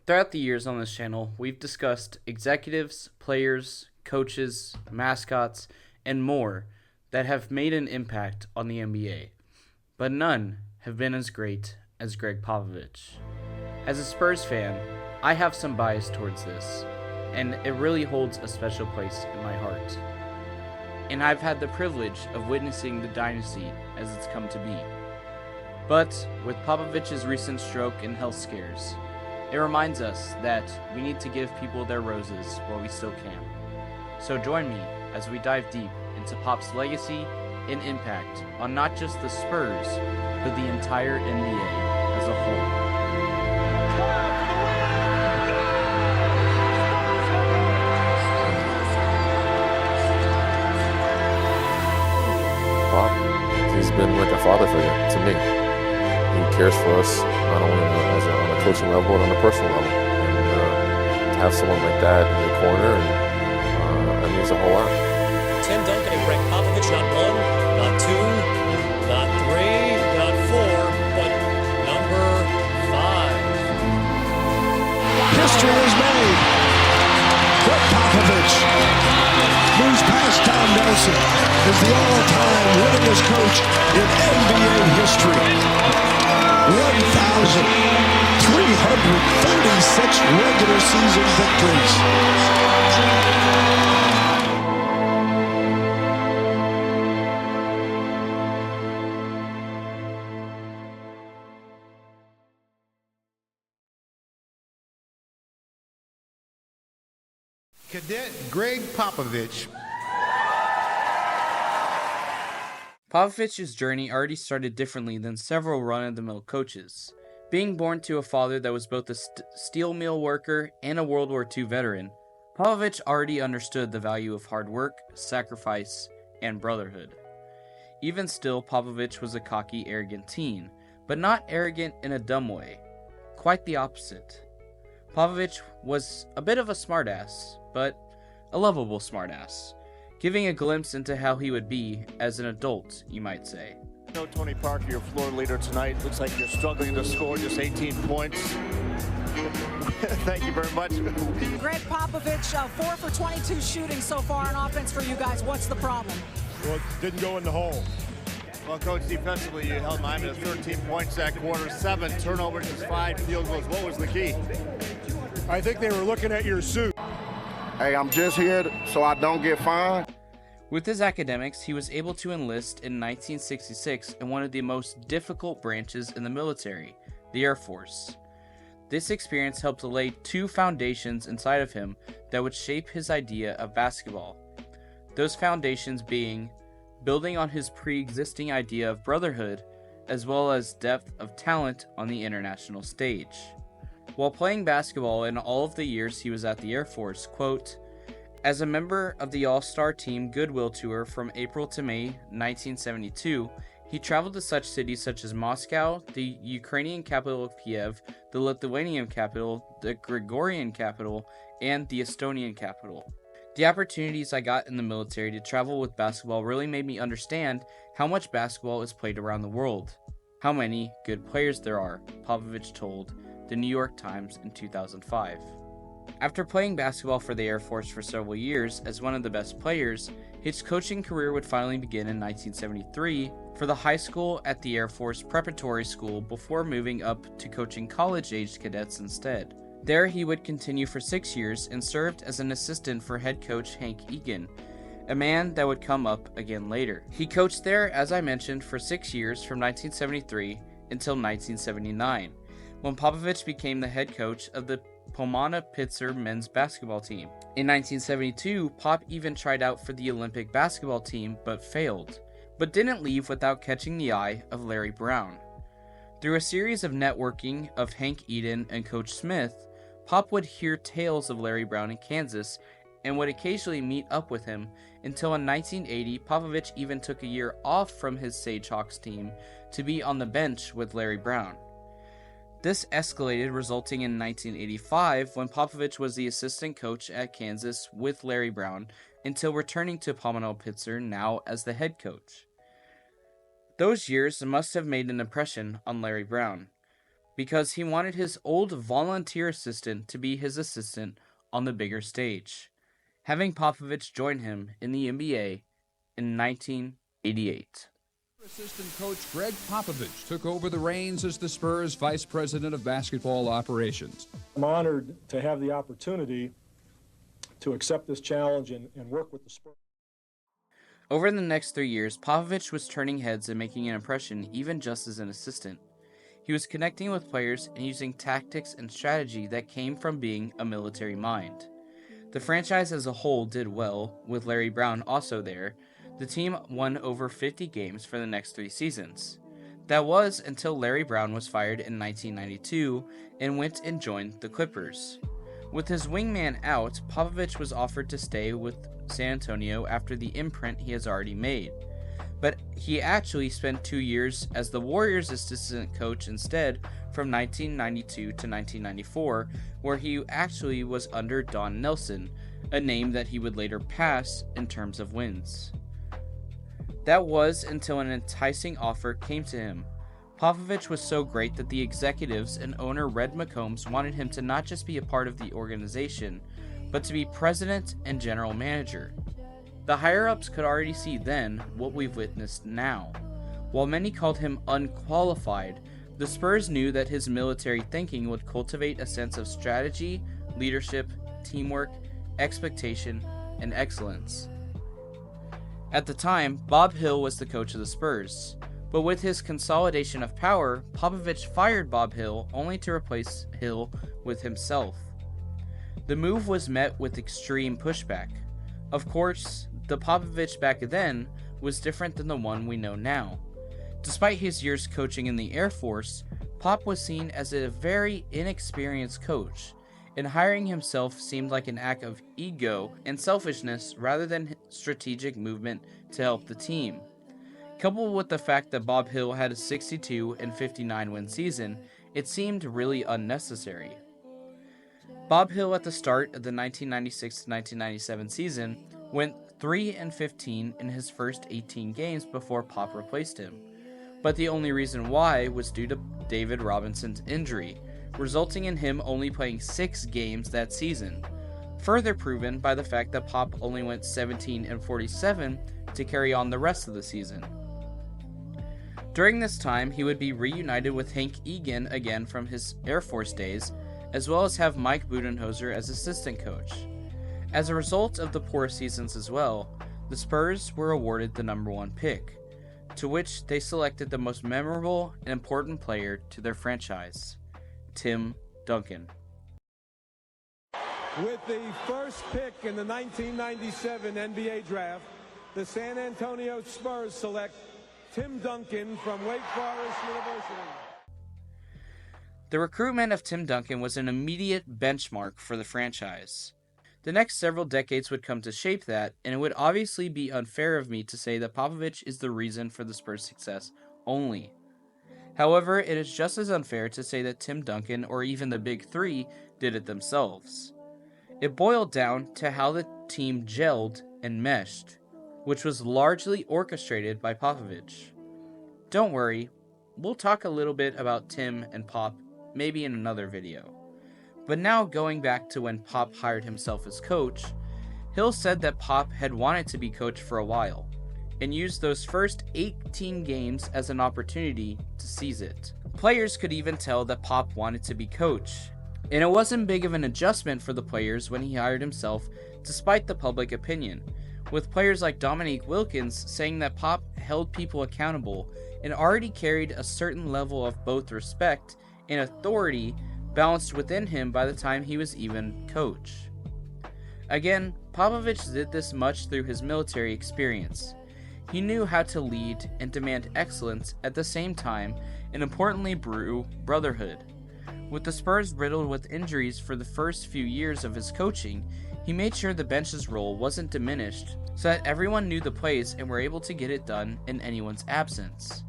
Throughout the years on this channel, we've discussed executives, players, coaches, mascots, and more that have made an impact on the NBA, but none have been as great as Gregg Popovich. As a Spurs fan, I have some bias towards this, and it really holds a special place in my heart. And I've had the privilege of witnessing the dynasty as it's come to be. But with Popovich's recent stroke and health scares, it reminds us that we need to give people their roses while we still can. So join me as we dive deep into Pop's legacy and impact on not just the Spurs, but the entire NBA as a whole. Pop, he's been like a father figure to me. He cares for us not only on a coaching level, but on a personal level. And to have someone like that in your corner, that means a whole lot. Tim Duncan and Gregg Popovich, not one, not two, not three, not four, but number 5. History is made. Gregg Popovich moves past Tom Nelson as the all-time winningest coach in NBA history. 1,336 regular season victories. Cadet Gregg Popovich. Popovich's journey already started differently than several run-of-the-mill coaches. Being born to a father that was both a steel mill worker and a World War II veteran, Popovich already understood the value of hard work, sacrifice, and brotherhood. Even still, Popovich was a cocky, arrogant teen, but not arrogant in a dumb way. Quite the opposite. Popovich was a bit of a smartass, but a lovable smartass, giving a glimpse into how he would be as an adult, you might say. No, Tony Parker, your floor leader tonight. Looks like you're struggling to score, just 18 points. Thank you very much. Gregg Popovich, 4 for 22 shooting so far on offense for you guys. What's the problem? Well, it didn't go in the hole. Well, Coach, defensively, you held Miami to 13 points that quarter, 7 turnovers, just 5 field goals. What was the key? I think they were looking at your suit. Hey, I'm just here so I don't get fined. With his academics, he was able to enlist in 1966 in one of the most difficult branches in the military, the Air Force. This experience helped to lay 2 foundations inside of him that would shape his idea of basketball. Those foundations being building on his pre-existing idea of brotherhood, as well as depth of talent on the international stage. While playing basketball in all of the years he was at the Air Force, quote, as a member of the All-Star Team Goodwill Tour from April to May 1972, he traveled to such cities such as Moscow, the Ukrainian capital of Kiev, the Lithuanian capital, the Gregorian capital, and the Estonian capital. The opportunities I got in the military to travel with basketball really made me understand how much basketball is played around the world. How many good players there are, Popovich told the New York Times in 2005. After playing basketball for the Air Force for several years as one of the best players, his coaching career would finally begin in 1973 for the high school at the Air Force Preparatory School before moving up to coaching college-aged cadets instead. There he would continue for 6 years and served as an assistant for head coach Hank Egan, a man that would come up again later. He coached there, as I mentioned, for 6 years from 1973 until 1979, when Popovich became the head coach of the Pomona Pitzer men's basketball team. In 1972, Pop even tried out for the Olympic basketball team but failed, but didn't leave without catching the eye of Larry Brown. Through a series of networking of Hank Eden and Coach Smith, Pop would hear tales of Larry Brown in Kansas and would occasionally meet up with him until in 1980, Popovich even took a year off from his Sagehawks team to be on the bench with Larry Brown. This escalated, resulting in 1985 when Popovich was the assistant coach at Kansas with Larry Brown until returning to Pomona Pitzer now as the head coach. Those years must have made an impression on Larry Brown. because he wanted his old volunteer assistant to be his assistant on the bigger stage, having Popovich join him in the NBA in 1988. Assistant coach Gregg Popovich took over the reins as the Spurs vice president of basketball operations. I'm honored to have the opportunity to accept this challenge and work with the Spurs. Over the next 3 years, Popovich was turning heads and making an impression even just as an assistant. He was connecting with players and using tactics and strategy that came from being a military mind. The franchise as a whole did well, with Larry Brown also there. The team won over 50 games for the next 3 seasons. That was until Larry Brown was fired in 1992 and went and joined the Clippers. With his wingman out, Popovich was offered to stay with San Antonio after the imprint he has already made. But he actually spent 2 years as the Warriors' assistant coach instead from 1992 to 1994, where he actually was under Don Nelson, a name that he would later pass in terms of wins. That was until an enticing offer came to him. Popovich was so great that the executives and owner Red McCombs wanted him to not just be a part of the organization, but to be president and general manager. The higher-ups could already see then what we've witnessed now. While many called him unqualified, the Spurs knew that his military thinking would cultivate a sense of strategy, leadership, teamwork, expectation, and excellence. At the time, Bob Hill was the coach of the Spurs, but with his consolidation of power, Popovich fired Bob Hill only to replace Hill with himself. The move was met with extreme pushback. Of course, the Popovich back then was different than the one we know now. Despite his years coaching in the Air Force, Pop was seen as a very inexperienced coach, and hiring himself seemed like an act of ego and selfishness rather than strategic movement to help the team. Coupled with the fact that Bob Hill had a 62 and 59 win season, it seemed really unnecessary. Bob Hill at the start of the 1996-1997 season went 3-15 in his first 18 games before Pop replaced him, but the only reason why was due to David Robinson's injury, resulting in him only playing 6 games that season, further proven by the fact that Pop only went 17-47 to carry on the rest of the season. During this time, he would be reunited with Hank Egan again from his Air Force days, as well as have Mike Budenholzer as assistant coach. As a result of the poor seasons as well, the Spurs were awarded the number 1 pick, to which they selected the most memorable and important player to their franchise, Tim Duncan. With the first pick in the 1997 NBA draft, the San Antonio Spurs select Tim Duncan from Wake Forest University. The recruitment of Tim Duncan was an immediate benchmark for the franchise. The next several decades would come to shape that, and it would obviously be unfair of me to say that Popovich is the reason for the Spurs' success only. However, it is just as unfair to say that Tim Duncan or even the Big Three did it themselves. It boiled down to how the team gelled and meshed, which was largely orchestrated by Popovich. Don't worry, we'll talk a little bit about Tim and Pop maybe in another video. But now going back to when Pop hired himself as coach, Hill said that Pop had wanted to be coach for a while, and used those first 18 games as an opportunity to seize it. Players could even tell that Pop wanted to be coach, and it wasn't big of an adjustment for the players when he hired himself despite the public opinion, with players like Dominique Wilkins saying that Pop held people accountable and already carried a certain level of both respect and authority balanced within him by the time he was even coach. Again, Popovich did this much through his military experience. He knew how to lead and demand excellence at the same time, and importantly brew brotherhood. With the Spurs riddled with injuries for the first few years of his coaching, he made sure the bench's role wasn't diminished so that everyone knew the plays and were able to get it done in anyone's absence.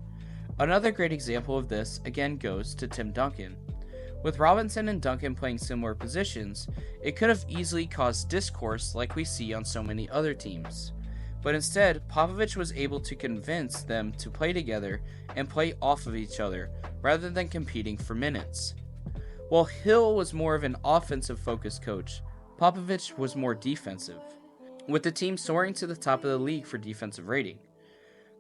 Another great example of this again goes to Tim Duncan. With Robinson and Duncan playing similar positions, it could have easily caused discourse like we see on so many other teams. but instead, Popovich was able to convince them to play together and play off of each other rather than competing for minutes. While Hill was more of an offensive-focused coach, Popovich was more defensive, with the team soaring to the top of the league for defensive rating.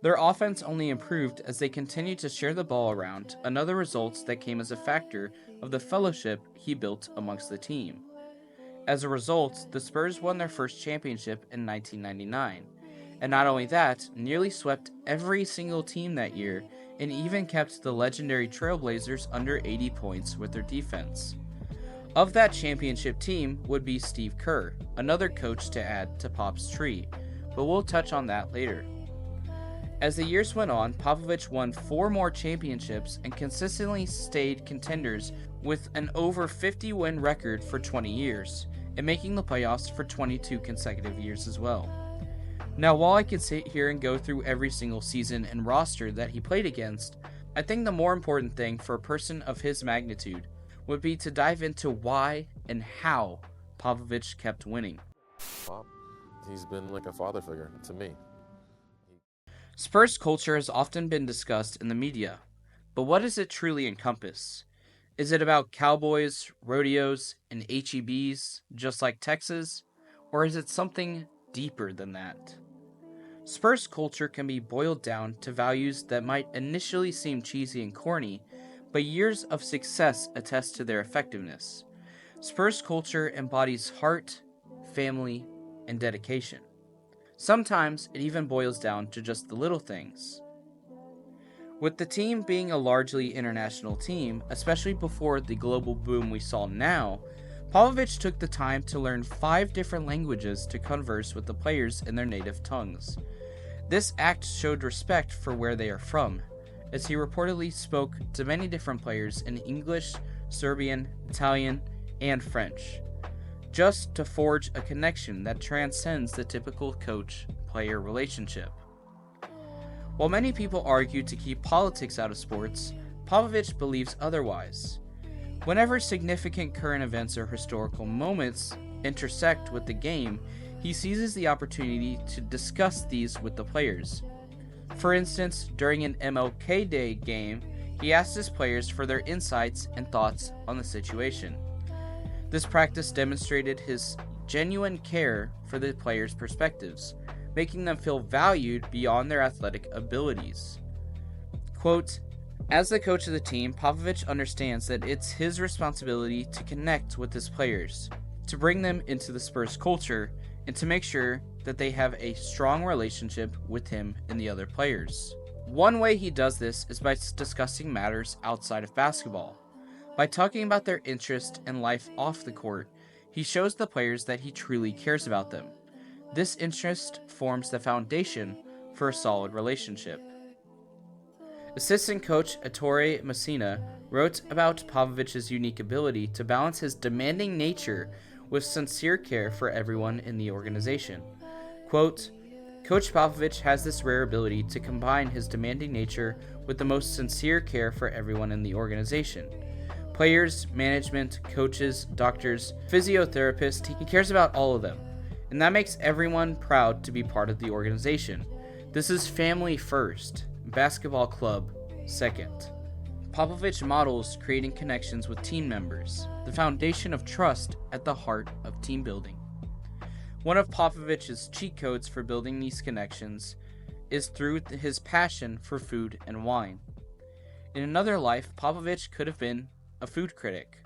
Their offense only improved as they continued to share the ball around, another result that came as a factor of the fellowship he built amongst the team. As a result, the Spurs won their first championship in 1999, and not only that, nearly swept every single team that year and even kept the legendary Trailblazers under 80 points with their defense. Of that championship team would be Steve Kerr, another coach to add to Pop's tree, but we'll touch on that later. As the years went on, Popovich won 4 more championships and consistently stayed contenders with an over 50-win record for 20 years, and making the playoffs for 22 consecutive years as well. Now, while I could sit here and go through every single season and roster that he played against, I think the more important thing for a person of his magnitude would be to dive into why and how Popovich kept winning. Pop, he's been like a father figure to me. Spurs culture has often been discussed in the media, but what does it truly encompass? Is it about cowboys, rodeos, and HEBs, just like Texas, or is it something deeper than that? Spurs culture can be boiled down to values that might initially seem cheesy and corny, but years of success attest to their effectiveness. Spurs culture embodies heart, family, and dedication. Sometimes it even boils down to just the little things. With the team being a largely international team, especially before the global boom we saw now, Popovich took the time to learn 5 different languages to converse with the players in their native tongues. This act showed respect for where they are from, as he reportedly spoke to many different players in English, Serbian, Italian, and French, just to forge a connection that transcends the typical coach-player relationship. While many people argue to keep politics out of sports, Popovich believes otherwise. Whenever significant current events or historical moments intersect with the game, he seizes the opportunity to discuss these with the players. For instance, during an MLK Day game, he asked his players for their insights and thoughts on the situation. This practice demonstrated his genuine care for the players' perspectives, making them feel valued beyond their athletic abilities. Quote, "As the coach of the team, Popovich understands that it's his responsibility to connect with his players, to bring them into the Spurs culture, and to make sure that they have a strong relationship with him and the other players. One way he does this is by discussing matters outside of basketball. By talking about their interest and life off the court, he shows the players that he truly cares about them. This interest forms the foundation for a solid relationship." Assistant coach Ettore Messina wrote about Popovich's unique ability to balance his demanding nature with sincere care for everyone in the organization. Quote, "Coach Popovich has this rare ability to combine his demanding nature with the most sincere care for everyone in the organization. Players, management, coaches, doctors, physiotherapists, he cares about all of them. And that makes everyone proud to be part of the organization. This is family first, basketball club second." Popovich models creating connections with team members, the foundation of trust at the heart of team building. One of Popovich's cheat codes for building these connections is through his passion for food and wine. In another life, Popovich could have been a food critic.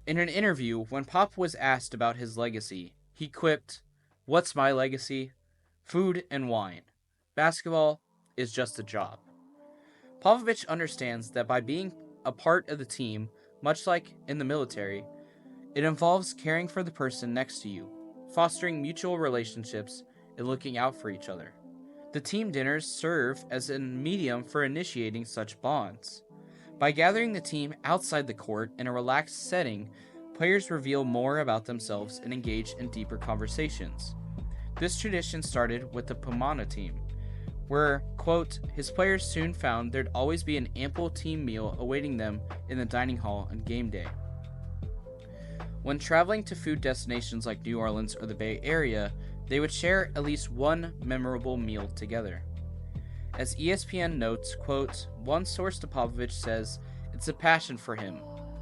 In an interview, when Pop was asked about his legacy, he quipped, "What's my legacy? Food and wine. Basketball is just a job." Popovich understands that by being a part of the team, much like in the military, it involves caring for the person next to you, fostering mutual relationships, and looking out for each other. The team dinners serve as a medium for initiating such bonds. By gathering the team outside the court in a relaxed setting, players reveal more about themselves and engage in deeper conversations. This tradition started with the Pomona team, where, quote, "his players soon found there'd always be an ample team meal awaiting them in the dining hall on game day." When traveling to food destinations like New Orleans or the Bay Area, They would share at least one memorable meal together. As ESPN notes, quote, one source to Popovich says it's a passion for him,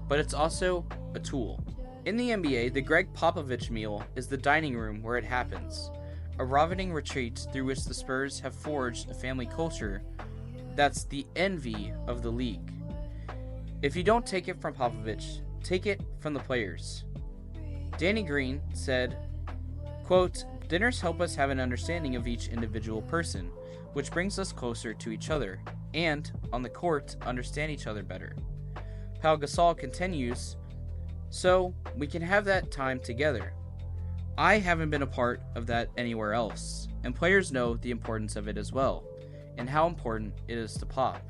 but it's also a tool. In the NBA, the Gregg Popovich meal is the dining room where it happens, a riveting retreat through which the Spurs have forged a family culture that's the envy of the league. If you don't take it from Popovich, take it from the players. Danny Green said, quote, dinners help us have an understanding of each individual person, which brings us closer to each other, and, on the court, understand each other better. Pau Gasol continues, so we can have that time together. I haven't been a part of that anywhere else, and players know the importance of it as well, and how important it is to Pop.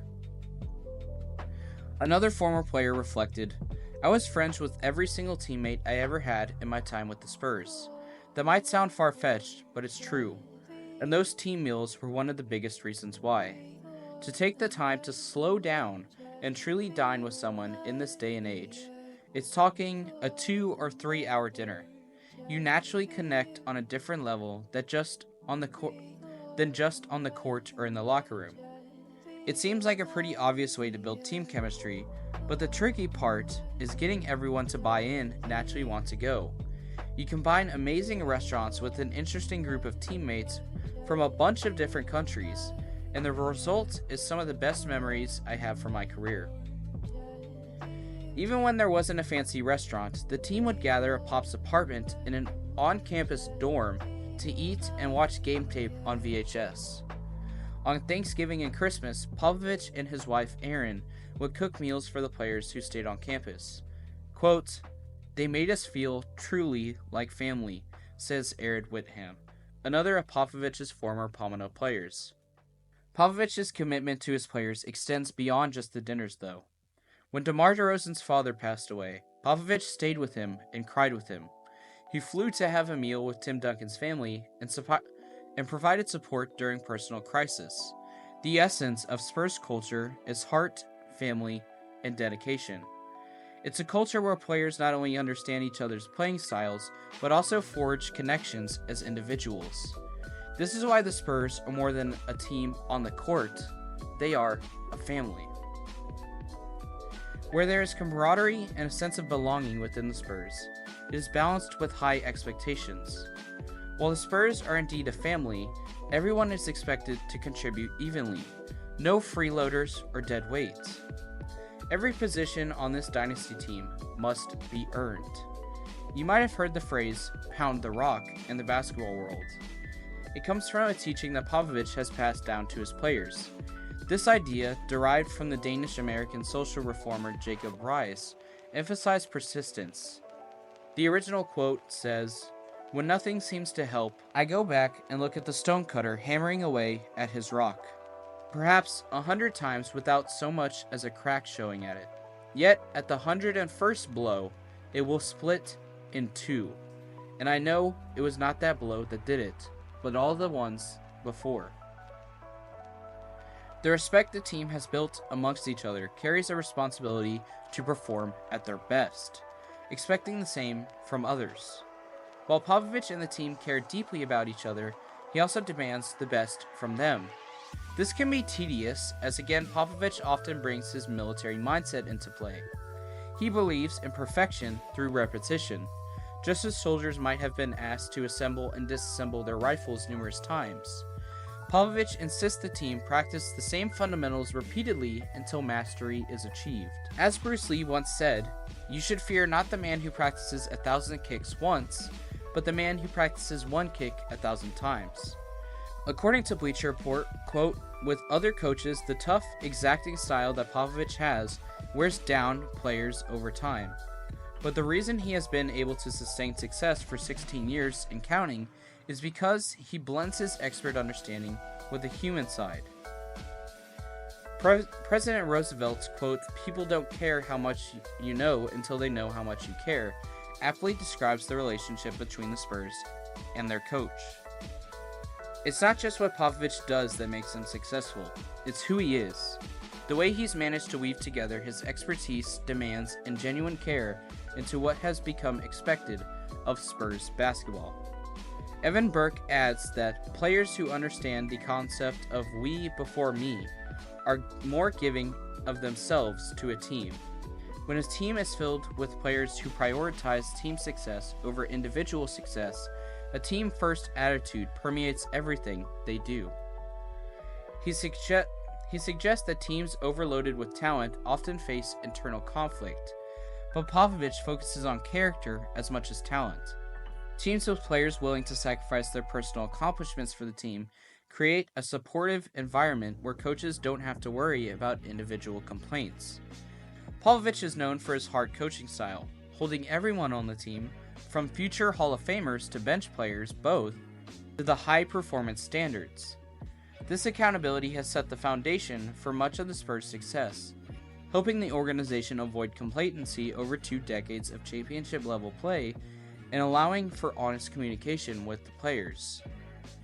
Another former player reflected, I was friends with every single teammate I ever had in my time with the Spurs. That might sound far-fetched, but it's true. And those team meals were one of the biggest reasons why. To take the time to slow down and truly dine with someone in this day and age, it's talking a 2 or 3 hour dinner. You naturally connect on a different level than just on the court or in the locker room. It seems like a pretty obvious way to build team chemistry, but the tricky part is getting everyone to buy in and actually want to go. You combine amazing restaurants with an interesting group of teammates from a bunch of different countries, and the result is some of the best memories I have from my career. Even when there wasn't a fancy restaurant, the team would gather at Pop's apartment in an on-campus dorm to eat and watch game tape on VHS. On Thanksgiving and Christmas, Popovich and his wife Erin would cook meals for the players who stayed on campus. Quote, they made us feel truly like family, says Erin Whitham, another of Popovich's former Pomino players. Popovich's commitment to his players extends beyond just the dinners, though. When DeMar DeRozan's father passed away, Popovich stayed with him and cried with him. He flew to have a meal with Tim Duncan's family and provided support during personal crisis. The essence of Spurs culture is heart, family, and dedication. It's a culture where players not only understand each other's playing styles, but also forge connections as individuals. This is why the Spurs are more than a team on the court. They are a family. Where there is camaraderie and a sense of belonging within the Spurs, it is balanced with high expectations. While the Spurs are indeed a family, everyone is expected to contribute evenly. No freeloaders or dead weights. Every position on this dynasty team must be earned. You might have heard the phrase, pound the rock, in the basketball world. It comes from a teaching that Popovich has passed down to his players. This idea, derived from the Danish-American social reformer Jacob Riis, emphasized persistence. The original quote says, when nothing seems to help, I go back and look at the stonecutter hammering away at his rock. Perhaps 100 times without so much as a crack showing at it. Yet, at the 101st blow, it will split in two. And I know it was not that blow that did it, but all the ones before. The respect the team has built amongst each other carries a responsibility to perform at their best, expecting the same from others. While Popovich and the team care deeply about each other, he also demands the best from them. This can be tedious, as again Popovich often brings his military mindset into play. He believes in perfection through repetition, just as soldiers might have been asked to assemble and disassemble their rifles numerous times. Popovich insists the team practice the same fundamentals repeatedly until mastery is achieved. As Bruce Lee once said, you should fear not the man who practices 1,000 kicks once, but the man who practices one kick 1,000 times. According to Bleacher Report, quote, with other coaches, the tough, exacting style that Popovich has wears down players over time. But the reason he has been able to sustain success for 16 years and counting is because he blends his expert understanding with the human side. President Roosevelt's quote, people don't care how much you know until they know how much you care, aptly describes the relationship between the Spurs and their coach. It's not just what Popovich does that makes him successful, it's who he is. The way he's managed to weave together his expertise, demands, and genuine care into what has become expected of Spurs basketball. Evan Burke adds that players who understand the concept of we before me are more giving of themselves to a team. When a team is filled with players who prioritize team success over individual success, a team-first attitude permeates everything they do. He suggests that teams overloaded with talent often face internal conflict, but Popovich focuses on character as much as talent. Teams with players willing to sacrifice their personal accomplishments for the team create a supportive environment where coaches don't have to worry about individual complaints. Popovich is known for his hard coaching style, holding everyone on the team, from future Hall of Famers to bench players both, to the high performance standards. This accountability has set the foundation for much of the Spurs' success, helping the organization avoid complacency over 2 decades of championship-level play and allowing for honest communication with the players.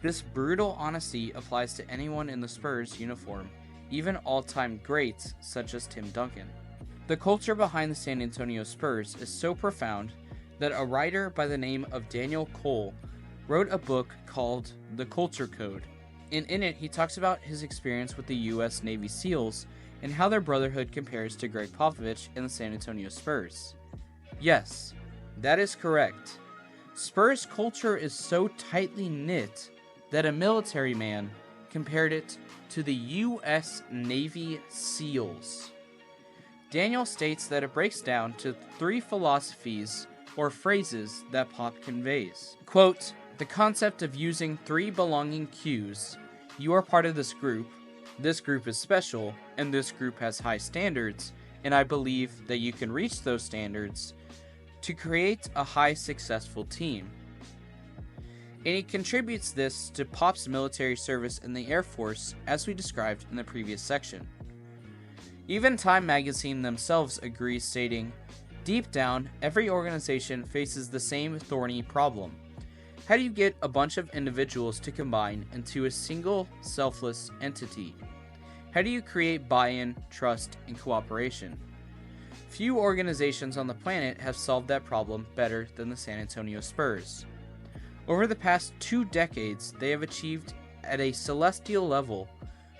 This brutal honesty applies to anyone in the Spurs uniform, even all-time greats such as Tim Duncan. The culture behind the San Antonio Spurs is so profound that a writer by the name of Daniel Cole wrote a book called The Culture Code, and in it he talks about his experience with the U.S. Navy SEALs and how their brotherhood compares to Gregg Popovich and the San Antonio Spurs. Yes, that is correct. Spurs culture is so tightly knit that a military man compared it to the U.S. Navy SEALs. Daniel states that it breaks down to 3 philosophies or phrases that Pop conveys. Quote, the concept of using 3 belonging cues. You are part of this group is special, and this group has high standards, and I believe that you can reach those standards to create a high successful team. And he contributes this to Pop's military service in the Air Force, as we described in the previous section. Even Time magazine themselves agree, stating, deep down, every organization faces the same thorny problem. How do you get a bunch of individuals to combine into a single, selfless entity? How do you create buy-in, trust, and cooperation? Few organizations on the planet have solved that problem better than the San Antonio Spurs. Over the past 2 decades, they have achieved, at a celestial level,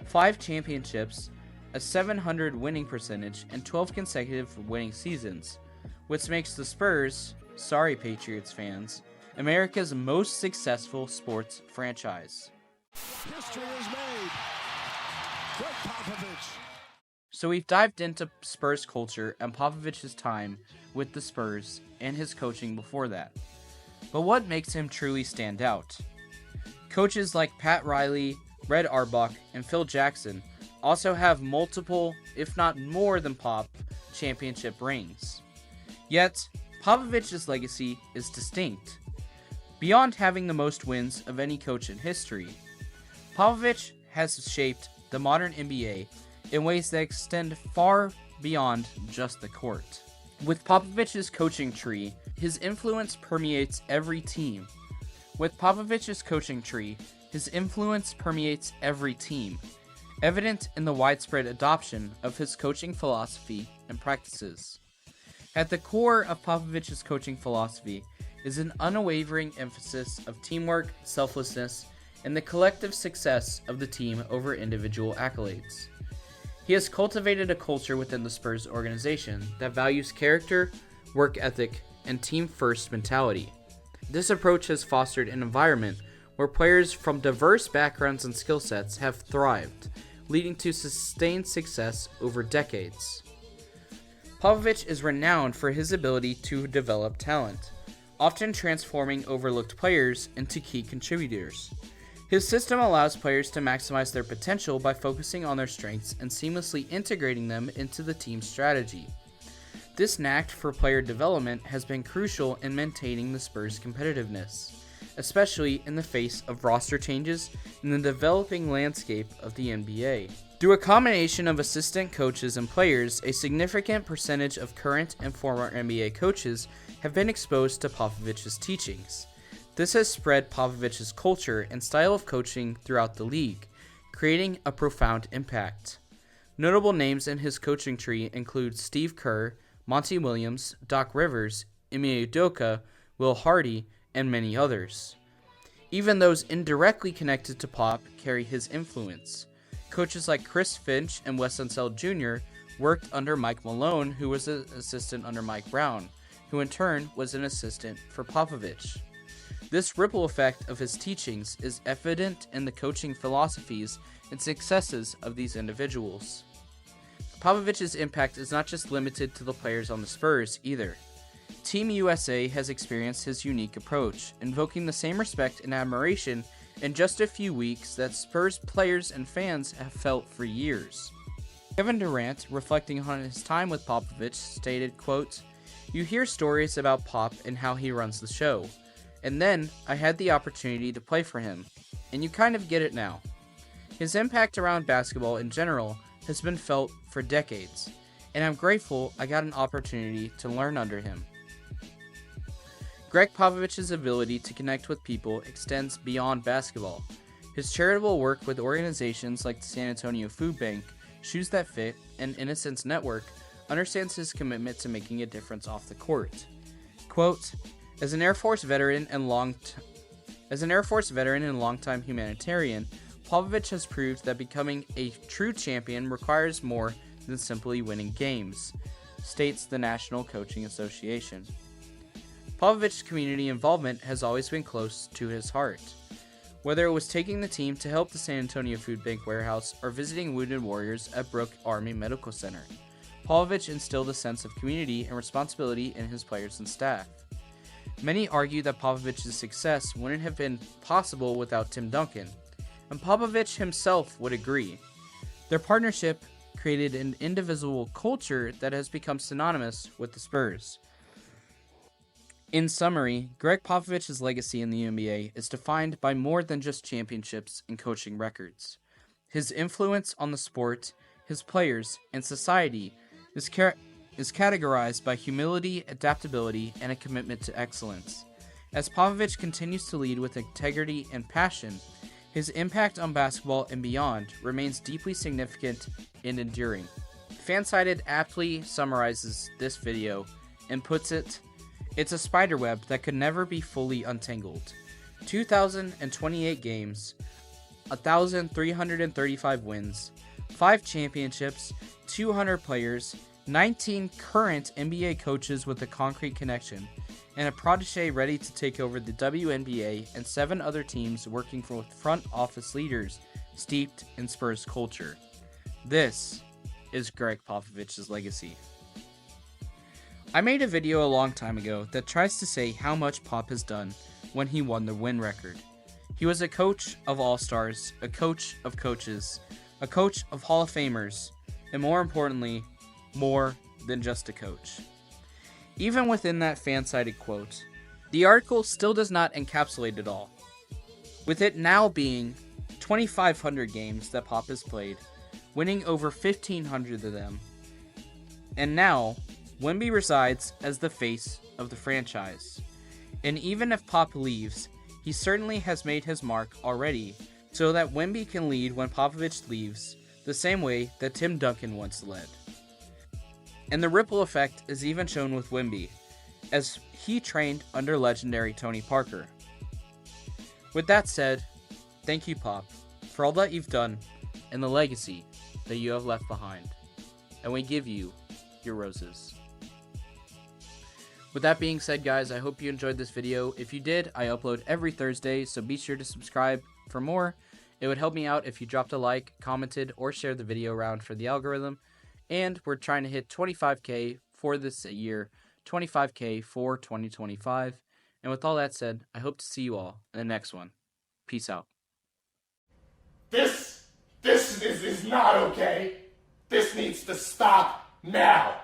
5 championships, a .700 winning percentage, and 12 consecutive winning seasons, which makes the Spurs, sorry Patriots fans, America's most successful sports franchise. History is made. Gregg Popovich. So we've dived into Spurs culture and Popovich's time with the Spurs and his coaching before that. But what makes him truly stand out? Coaches like Pat Riley, Red Auerbach, and Phil Jackson also have multiple, if not more than Pop, championship rings. Yet, Popovich's legacy is distinct. Beyond having the most wins of any coach in history, Popovich has shaped the modern NBA in ways that extend far beyond just the court. With Popovich's coaching tree, his influence permeates every team. Evident in the widespread adoption of his coaching philosophy and practices. At the core of Popovich's coaching philosophy is an unwavering emphasis of teamwork, selflessness, and the collective success of the team over individual accolades. He has cultivated a culture within the Spurs organization that values character, work ethic, and team-first mentality. This approach has fostered an environment where players from diverse backgrounds and skill sets have thrived, leading to sustained success over decades. Popovich is renowned for his ability to develop talent, often transforming overlooked players into key contributors. His system allows players to maximize their potential by focusing on their strengths and seamlessly integrating them into the team's strategy. This knack for player development has been crucial in maintaining the Spurs' competitiveness, especially in the face of roster changes in the developing landscape of the NBA. Through a combination of assistant coaches and players, a significant percentage of current and former NBA coaches have been exposed to Popovich's teachings. This has spread Popovich's culture and style of coaching throughout the league, creating a profound impact. Notable names in his coaching tree include Steve Kerr, Monty Williams, Doc Rivers, Ime Udoka, Will Hardy, and many others. Even those indirectly connected to Pop carry his influence. Coaches like Chris Finch and Wes Unseld Jr. worked under Mike Malone, who was an assistant under Mike Brown, who in turn was an assistant for Popovich. This ripple effect of his teachings is evident in the coaching philosophies and successes of these individuals. Popovich's impact is not just limited to the players on the Spurs either. Team USA has experienced his unique approach, invoking the same respect and admiration in just a few weeks that Spurs players and fans have felt for years. Kevin Durant, reflecting on his time with Popovich, stated, quote, "You hear stories about Pop and how he runs the show, and then I had the opportunity to play for him, and you kind of get it now. His impact around basketball in general has been felt for decades, and I'm grateful I got an opportunity to learn under him." Gregg Popovich's ability to connect with people extends beyond basketball. His charitable work with organizations like the San Antonio Food Bank, Shoes That Fit, and Innocence Network understands his commitment to making a difference off the court. Quote, As an Air Force veteran and longtime humanitarian, Popovich has proved that becoming a true champion requires more than simply winning games, states the National Coaching Association. Popovich's community involvement has always been close to his heart. Whether it was taking the team to help the San Antonio Food Bank warehouse or visiting wounded warriors at Brooke Army Medical Center, Popovich instilled a sense of community and responsibility in his players and staff. Many argue that Popovich's success wouldn't have been possible without Tim Duncan, and Popovich himself would agree. Their partnership created an indivisible culture that has become synonymous with the Spurs. In summary, Gregg Popovich's legacy in the NBA is defined by more than just championships and coaching records. His influence on the sport, his players, and society is categorized by humility, adaptability, and a commitment to excellence. As Popovich continues to lead with integrity and passion, his impact on basketball and beyond remains deeply significant and enduring. Fansided aptly summarizes this video and puts it, "It's a spiderweb that could never be fully untangled. 2,028 games, 1,335 wins, 5 championships, 200 players, 19 current NBA coaches with a concrete connection, and a protege ready to take over the WNBA, and 7 other teams working with front office leaders steeped in Spurs culture. This is Gregg Popovich's legacy." I made a video a long time ago that tries to say how much Pop has done when he won the win record. He was a coach of all-stars, a coach of coaches, a coach of Hall of Famers, and more importantly, more than just a coach. Even within that fan-sided quote, the article still does not encapsulate it all. With it now being 2,500 games that Pop has played, winning over 1,500 of them, and now Wemby resides as the face of the franchise. And even if Pop leaves, he certainly has made his mark already, so that Wemby can lead when Popovich leaves, the same way that Tim Duncan once led. And the ripple effect is even shown with Wemby, as he trained under legendary Tony Parker. With that said, thank you, Pop, for all that you've done and the legacy that you have left behind. And we give you your roses. With that being said, guys, I hope you enjoyed this video. If you did, I upload every Thursday, so be sure to subscribe for more. It would help me out if you dropped a like, commented, or shared the video around for the algorithm. And we're trying to hit 25K for this year, 25K for 2025. And with all that said, I hope to see you all in the next one. Peace out. This is not okay. This needs to stop now.